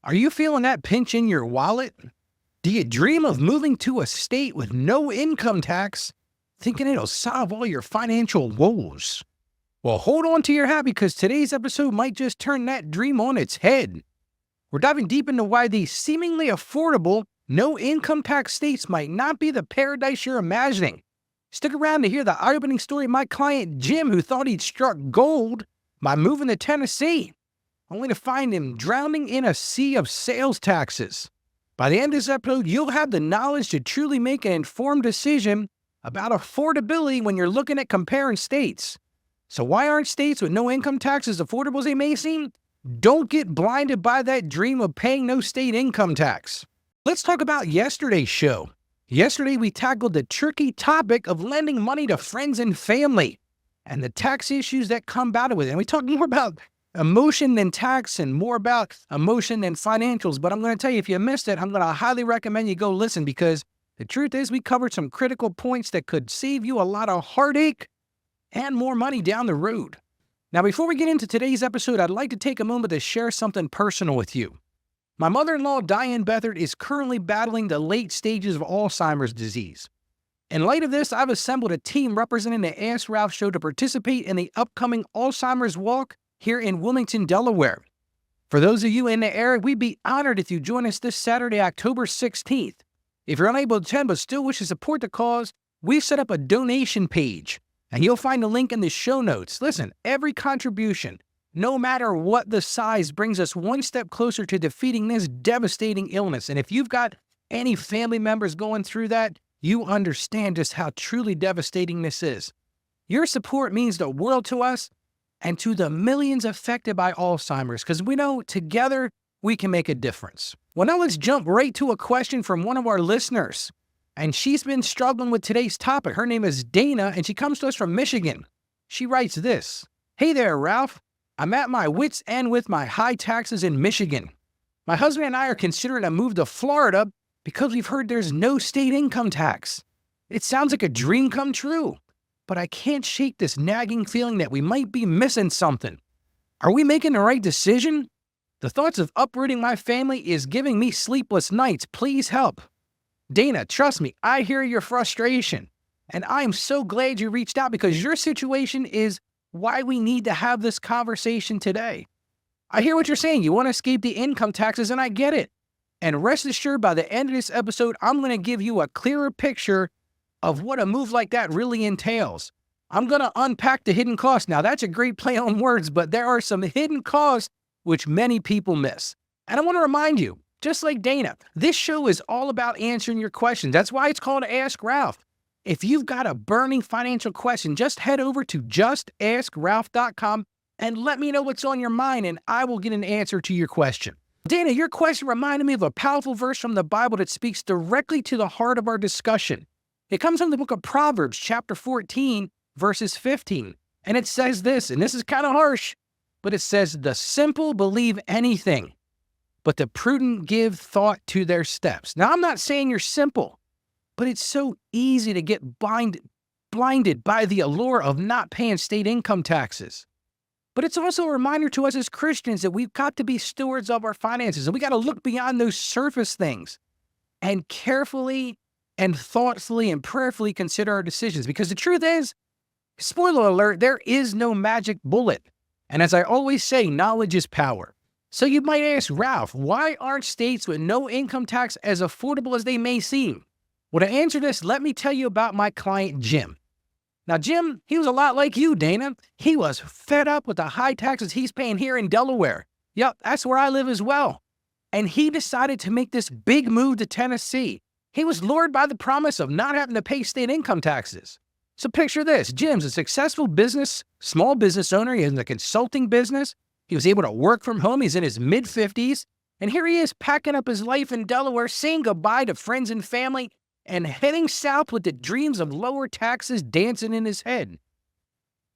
Are you feeling that pinch in your wallet? Do you dream of moving to a state with no income tax, thinking it'll solve all your financial woes? Well, hold on to your hat because today's episode might just turn that dream on its head. We're diving deep into why these seemingly affordable, no income tax states might not be the paradise you're imagining. Stick around to hear the eye-opening story of my client Jim, who thought he'd struck gold by moving to Tennessee, only to find him drowning in a sea of sales taxes. By the end of this episode, you'll have the knowledge to truly make an informed decision about affordability when you're looking at comparing states. So why aren't states with no income tax as affordable as they may seem? Don't get blinded by that dream of paying no state income tax. Let's talk about yesterday's show. Yesterday, we tackled the tricky topic of lending money to friends and family and the tax issues that come about with it. And we talked more about emotion than tax and more about emotion than financials. But I'm going to tell you, if you missed it, I'm going to highly recommend you go listen, because the truth is we covered some critical points that could save you a lot of heartache and more money down the road. Now, before we get into today's episode, I'd like to take a moment to share something personal with you. My mother-in-law, Diane Bethard, is currently battling the late stages of Alzheimer's disease. In light of this, I've assembled a team representing the Ask Ralph show to participate in the upcoming Alzheimer's Walk here in Wilmington, Delaware. For those of you in the area, we'd be honored if you join us this Saturday, October 16th. If you're unable to attend but still wish to support the cause, we've set up a donation page, and you'll find a link in the show notes. Listen, every contribution, no matter what the size, brings us one step closer to defeating this devastating illness. And if you've got any family members going through that, you understand just how truly devastating this is. Your support means the world to us and to the millions affected by Alzheimer's, because we know together we can make a difference. Well, now let's jump right to a question from one of our listeners. And she's been struggling with today's topic. Her name is Dana, and she comes to us from Michigan. She writes this: "Hey there, Ralph. I'm at my wit's end with my high taxes in Michigan. My husband and I are considering a move to Florida because we've heard there's no state income tax. It sounds like a dream come true, but I can't shake this nagging feeling that we might be missing something. Are we making the right decision? The thoughts of uprooting my family is giving me sleepless nights. Please help." Dana, trust me, I hear your frustration, and I am so glad you reached out, because your situation is why we need to have this conversation today. I hear what you're saying. You want to escape the income taxes, and I get it. And rest assured, by the end of this episode, I'm going to give you a clearer picture of what a move like that really entails. I'm going to unpack the hidden costs. Now, that's a great play on words, but there are some hidden costs which many people miss. And I want to remind you, just like Dana, this show is all about answering your questions. That's why it's called Ask Ralph. If you've got a burning financial question, just head over to justaskralph.com and let me know what's on your mind, and I will get an answer to your question. Dana, your question reminded me of a powerful verse from the Bible that speaks directly to the heart of our discussion. It comes from the book of Proverbs, chapter 14, verses 15. And it says this, and this is kind of harsh, but it says, "The simple believe anything, but the prudent give thought to their steps." Now, I'm not saying you're simple, but it's so easy to get blinded by the allure of not paying state income taxes. But it's also a reminder to us as Christians that we've got to be stewards of our finances, and we got to look beyond those surface things and carefully and thoughtfully and prayerfully consider our decisions. Because the truth is, spoiler alert, there is no magic bullet. And as I always say, knowledge is power. So you might ask, Ralph, why aren't states with no income tax as affordable as they may seem? Well, to answer this, let me tell you about my client, Jim. Now, Jim, he was a lot like you, Dana. He was fed up with the high taxes he's paying here in Delaware. Yep, that's where I live as well. And he decided to make this big move to Tennessee. He was lured by the promise of not having to pay state income taxes. So picture this. Jim's a successful small business owner. He has a consulting business. He was able to work from home. He's in his mid-50s. And here he is packing up his life in Delaware, saying goodbye to friends and family, and heading south with the dreams of lower taxes dancing in his head.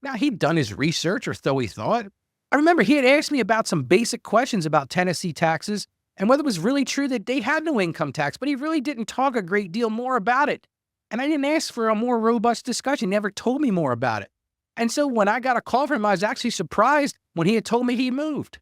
Now, he'd done his research, or so he thought. I remember he had asked me about some basic questions about Tennessee taxes and whether it was really true that they had no income tax, but he really didn't talk a great deal more about it. And I didn't ask for a more robust discussion. He never told me more about it. And so when I got a call from him, I was actually surprised when he had told me he moved.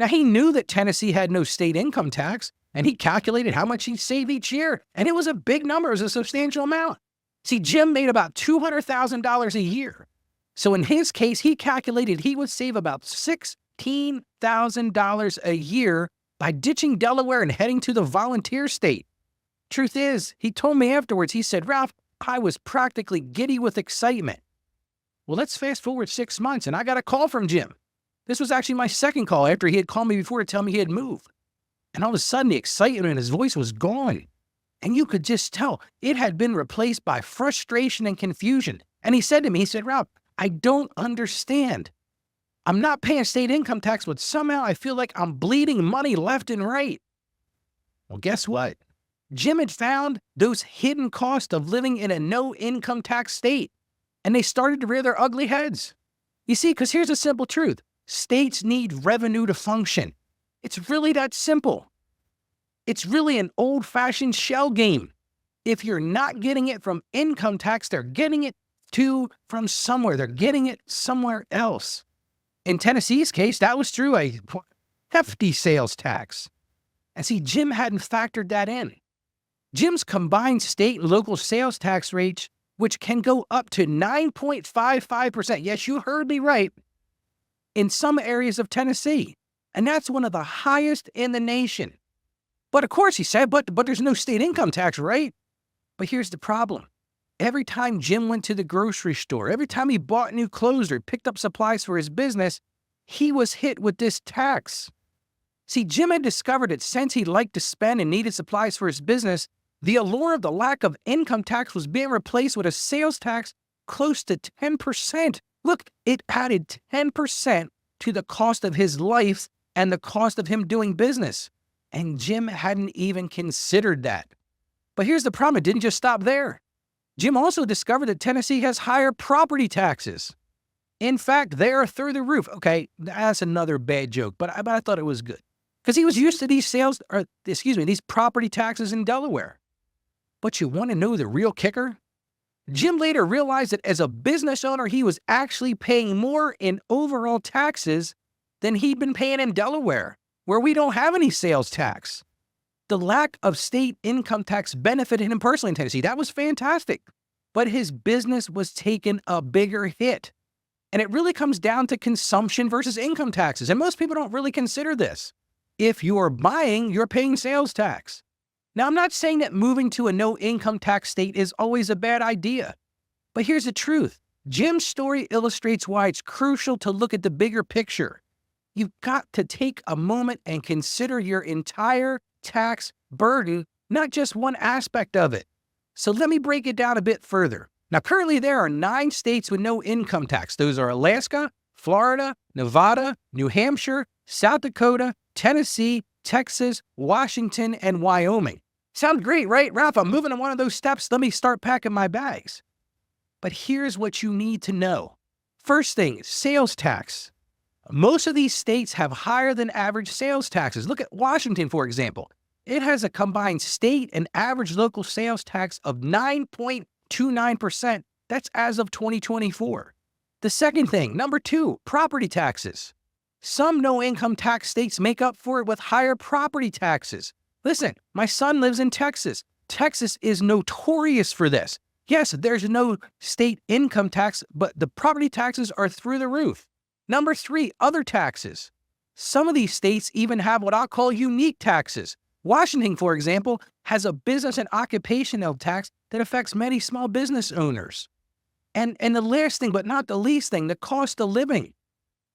Now, he knew that Tennessee had no state income tax, and he calculated how much he'd save each year, and it was a big number. It was a substantial amount. See, Jim made about $200,000 a year. So in his case, he calculated he would save about $16,000 a year by ditching Delaware and heading to the volunteer state. Truth is, he told me afterwards, he said, "Ralph, I was practically giddy with excitement." Well, let's fast forward 6 months, and I got a call from Jim. This was actually my second call after he had called me before to tell me he had moved. And all of a sudden, the excitement in his voice was gone. And you could just tell it had been replaced by frustration and confusion. And he said to me, he said, "Ralph, I don't understand. I'm not paying state income tax, but somehow I feel like I'm bleeding money left and right." Well, guess what? Jim had found those hidden costs of living in a no income tax state, and they started to rear their ugly heads. You see, because here's a simple truth. States need revenue to function. It's really that simple. It's really an old-fashioned shell game. If you're not getting it from income tax, they're getting it from somewhere. They're getting it somewhere else. In Tennessee's case, that was through a hefty sales tax. And see, Jim hadn't factored that in. Jim's combined state and local sales tax rates, which can go up to 9.55%. Yes, you heard me right. In some areas of Tennessee. And that's one of the highest in the nation. But of course, he said, but there's no state income tax, right? But here's the problem. Every time Jim went to the grocery store, every time he bought new clothes or picked up supplies for his business, he was hit with this tax. See, Jim had discovered that since he liked to spend and needed supplies for his business, the allure of the lack of income tax was being replaced with a sales tax close to 10%. Look, it added 10% to the cost of his life and the cost of him doing business. And Jim hadn't even considered that. But here's the problem. It didn't just stop there. Jim also discovered that Tennessee has higher property taxes. In fact, they are through the roof. Okay, that's another bad joke, but I thought it was good. Because he was used to these these property taxes in Delaware. But you want to know the real kicker? Jim later realized that as a business owner, he was actually paying more in overall taxes than he'd been paying in Delaware, where we don't have any sales tax. The lack of state income tax benefited him personally in Tennessee. That was fantastic. But his business was taking a bigger hit. And it really comes down to consumption versus income taxes. And most people don't really consider this. If you're buying, you're paying sales tax. Now, I'm not saying that moving to a no income tax state is always a bad idea. But here's the truth. Jim's story illustrates why it's crucial to look at the bigger picture. You've got to take a moment and consider your entire tax burden, not just one aspect of it. So let me break it down a bit further. Now, currently there are 9 states with no income tax. Those are Alaska, Florida, Nevada, New Hampshire, South Dakota, Tennessee, Texas, Washington, and Wyoming. Sounds great, right? Ralph, I'm moving to one of those steps. Let me start packing my bags. But here's what you need to know. First thing, sales tax. Most of these states have higher than average sales taxes. Look at Washington, for example. It has a combined state and average local sales tax of 9.29%. That's as of 2024. The second thing, number 2, property taxes. Some no-income tax states make up for it with higher property taxes. Listen, my son lives in Texas. Texas is notorious for this. Yes, there's no state income tax, but the property taxes are through the roof. Number 3, other taxes. Some of these states even have what I'll call unique taxes. Washington, for example, has a business and occupational tax that affects many small business owners. And the last thing, but not the least thing, the cost of living.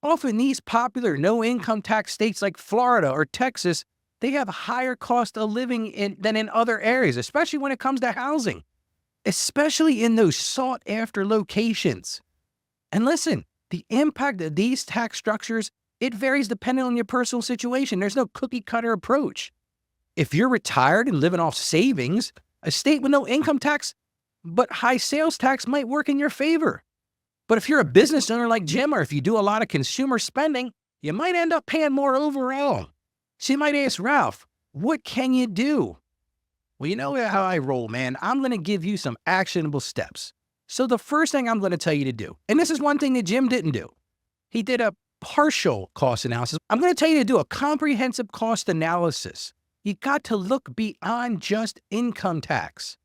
Often these popular no-income tax states like Florida or Texas, they have higher cost of living than in other areas, especially when it comes to housing, especially in those sought-after locations. And listen, the impact of these tax structures, it varies depending on your personal situation. There's no cookie-cutter approach. If you're retired and living off savings, a state with no income tax but high sales tax might work in your favor. But if you're a business owner like Jim, or if you do a lot of consumer spending, you might end up paying more overall. So you might ask, Ralph, what can you do? Well, you know how I roll, man. I'm going to give you some actionable steps. So the first thing I'm going to tell you to do, and this is one thing that Jim didn't do. He did a partial cost analysis. I'm going to tell you to do a comprehensive cost analysis. You got to look beyond just income tax.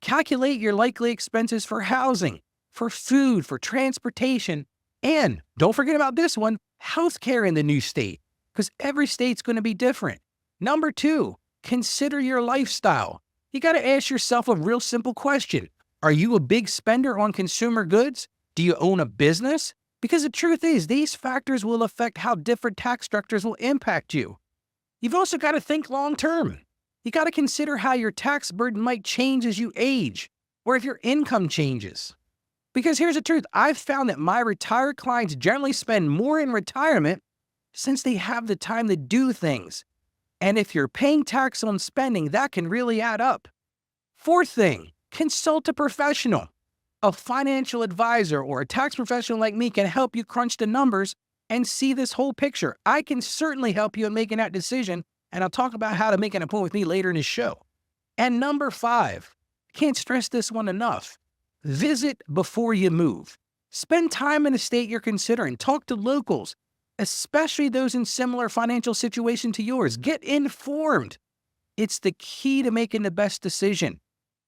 Calculate your likely expenses for housing, for food, for transportation, and don't forget about this one, healthcare in the new state, because every state's going to be different. Number 2, consider your lifestyle. You got to ask yourself a real simple question. Are you a big spender on consumer goods? Do you own a business? Because the truth is, these factors will affect how different tax structures will impact you. You've also got to think long term. You got to consider how your tax burden might change as you age, or if your income changes. Because here's the truth, I've found that my retired clients generally spend more in retirement since they have the time to do things. And if you're paying tax on spending, that can really add up. 4th thing, consult a professional. A financial advisor or a tax professional like me can help you crunch the numbers and see this whole picture. I can certainly help you in making that decision, and I'll talk about how to make an appointment with me later in the show. And number 5, can't stress this one enough. Visit before you move. Spend time in a state you're considering. Talk to locals, especially those in similar financial situation to yours. Get informed. It's the key to making the best decision.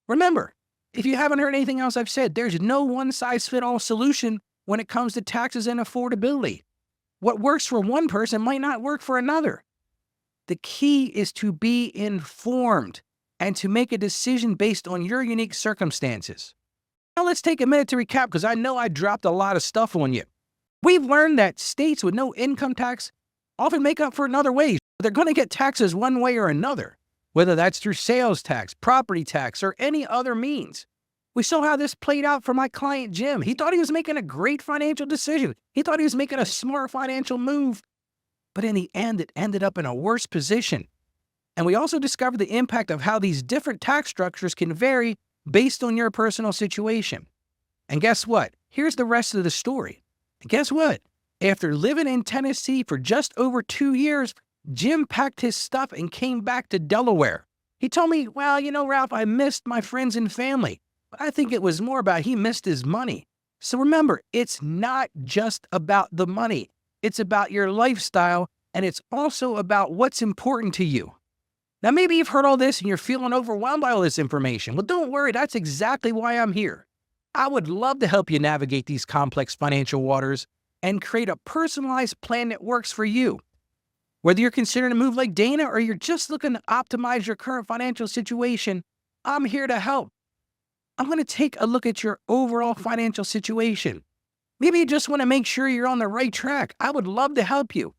Remember, if you haven't heard anything else I've said, there's no one-size-fits-all solution when it comes to taxes and affordability. What works for one person might not work for another. The key is to be informed and to make a decision based on your unique circumstances. Now let's take a minute to recap because I know I dropped a lot of stuff on you. We've learned that states with no income tax often make up for in other ways. They're going to get taxes one way or another, whether that's through sales tax, property tax, or any other means. We saw how this played out for my client, Jim. He thought he was making a great financial decision. He thought he was making a smart financial move. But in the end, it ended up in a worse position. And we also discovered the impact of how these different tax structures can vary based on your personal situation. And guess what? Here's the rest of the story. And guess what? After living in Tennessee for just over 2 years, Jim packed his stuff and came back to Delaware. He told me, well, Ralph, I missed my friends and family. But I think it was more about he missed his money. So remember, it's not just about the money. It's about your lifestyle, and it's also about what's important to you. Now, maybe you've heard all this and you're feeling overwhelmed by all this information. Well, don't worry. That's exactly why I'm here. I would love to help you navigate these complex financial waters and create a personalized plan that works for you. Whether you're considering a move like Dana or you're just looking to optimize your current financial situation, I'm here to help. I'm going to take a look at your overall financial situation. Maybe you just want to make sure you're on the right track. I would love to help you.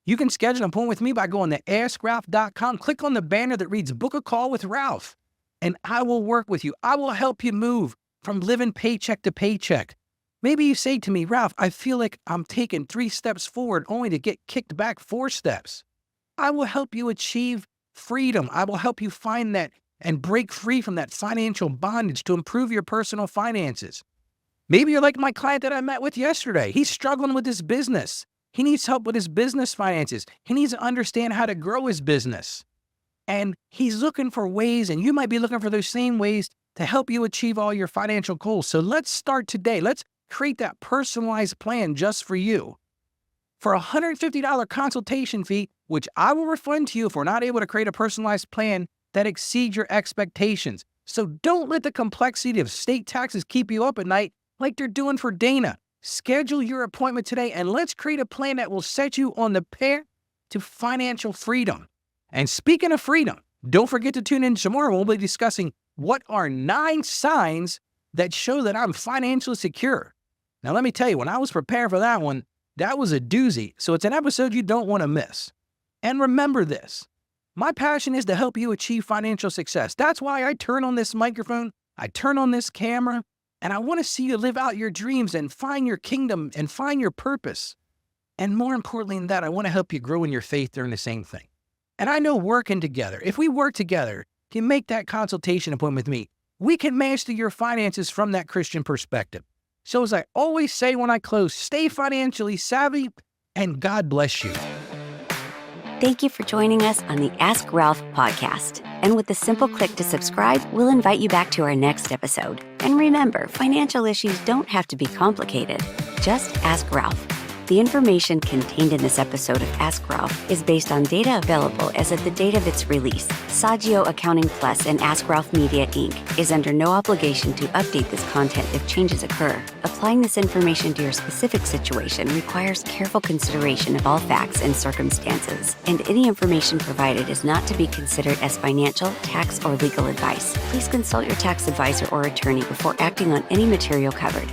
You can schedule an appointment with me by going to AskRalph.com. Click on the banner that reads Book a Call with Ralph, and I will work with you. I will help you move from living paycheck to paycheck. Maybe you say to me, Ralph, I feel like I'm taking 3 steps forward only to get kicked back 4 steps. I will help you achieve freedom. I will help you find that and break free from that financial bondage to improve your personal finances. Maybe you're like my client that I met with yesterday. He's struggling with his business. He needs help with his business finances. He needs to understand how to grow his business. And he's looking for ways, and you might be looking for those same ways to help you achieve all your financial goals. So let's start today. Let's create that personalized plan just for you. For a $150 consultation fee, which I will refund to you if we're not able to create a personalized plan that exceeds your expectations. So don't let the complexity of state taxes keep you up at night like they're doing for Dana. Schedule your appointment today and let's create a plan that will set you on the path to financial freedom. And speaking of freedom, don't forget to tune in tomorrow. We'll be discussing what are 9 signs that show that I'm financially secure. Now, let me tell you, when I was preparing for that one, that was a doozy. So it's an episode you don't want to miss. And remember this. My passion is to help you achieve financial success. That's why I turn on this microphone, I turn on this camera, and I want to see you live out your dreams and find your kingdom and find your purpose. And more importantly than that, I want to help you grow in your faith during the same thing. And I know working together, if we work together, can make that consultation appointment with me, we can master your finances from that Christian perspective. So as I always say when I close, stay financially savvy and God bless you. Thank you for joining us on the Ask Ralph podcast. And with a simple click to subscribe, we'll invite you back to our next episode. And remember, financial issues don't have to be complicated. Just ask Ralph. The information contained in this episode of Ask Ralph is based on data available as of the date of its release. Saggio Accounting Plus and Ask Ralph Media, Inc. is under no obligation to update this content if changes occur. Applying this information to your specific situation requires careful consideration of all facts and circumstances, and any information provided is not to be considered as financial, tax, or legal advice. Please consult your tax advisor or attorney before acting on any material covered.